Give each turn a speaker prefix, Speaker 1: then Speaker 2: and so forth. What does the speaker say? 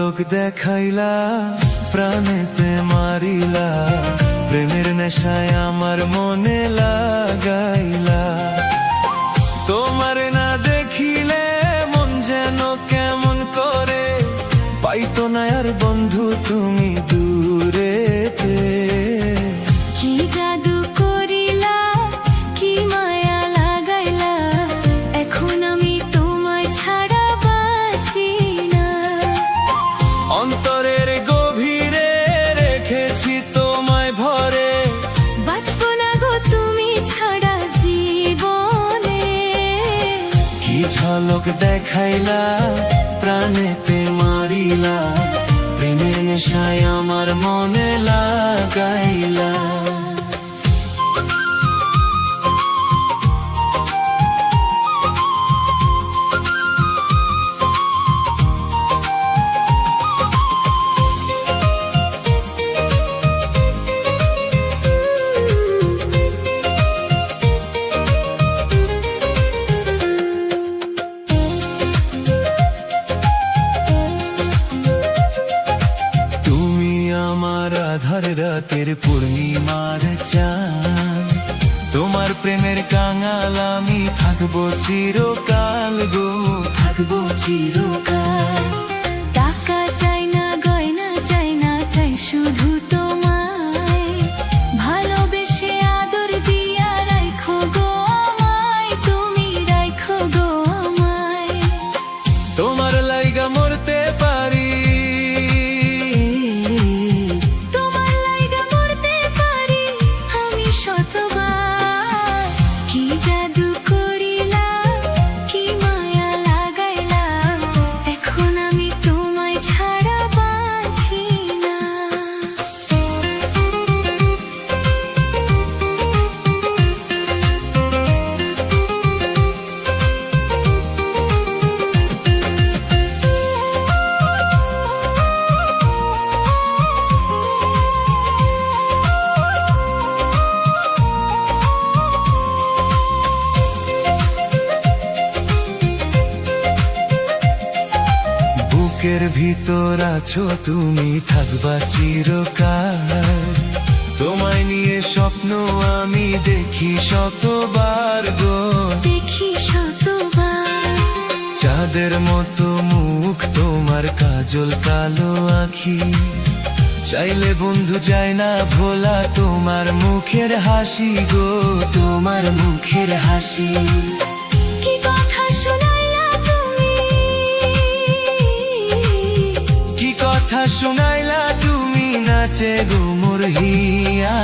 Speaker 1: ঝলক দেখাইলা, প্রাণেতে মারিলা, প্রেমের নেশায় আমার মনে লাগাইলা। তোমার না দেখিলে মন যেন কেমন করে, পাইতো না আর বন্ধু তুমি দূরেতে।
Speaker 2: কি জাদু করিলা, কি মায়া লাগাইলা, এখন আমি তোমায় ছাড়া বাঁচি না।
Speaker 1: অন্তরের গভীরে রেখেছি তোমায় ভরে,
Speaker 2: বাঁচবো না গো তুমি ছাড়া জীবনে।
Speaker 1: কি ঝলক দেখাইলা, প্রাণেতে মারিলা, প্রেমের নেশায় আমার মনে লাগাইলা। আমার আধার রাতের পূর্ণিমার চাঁদ, তোমার প্রেমের কাঙাল আমি থাকবো চিরকাল গো, থাকবো চিরকাল।
Speaker 2: টাকা চাই না, গয়না চাই না, চাই শুধু তোমায়। ভালোবেসে আদর দিয়া রাখো গো আমায়, তুমি রাখো গো আমায়।
Speaker 1: তোমার লাইগা মরতে পারি, বুকের ভিতর আছো তুমি, থাকবা চিরকাল। তোমায় নিয়ে স্বপ্ন আমি দেখি শতবার গো,
Speaker 2: দেখি শতবার।
Speaker 1: চাঁদের মতো মুখ তোমার, কাজল কালো আখি, চাইলে বন্ধু যায় না ভোলা তোমার মুখের হাসি গো, তোমার মুখের হাসি।
Speaker 2: কি কথা শোনাইলা তুমি,
Speaker 1: কি কথা শুনাইলা তুমি, নাচে গো মোর হিয়া।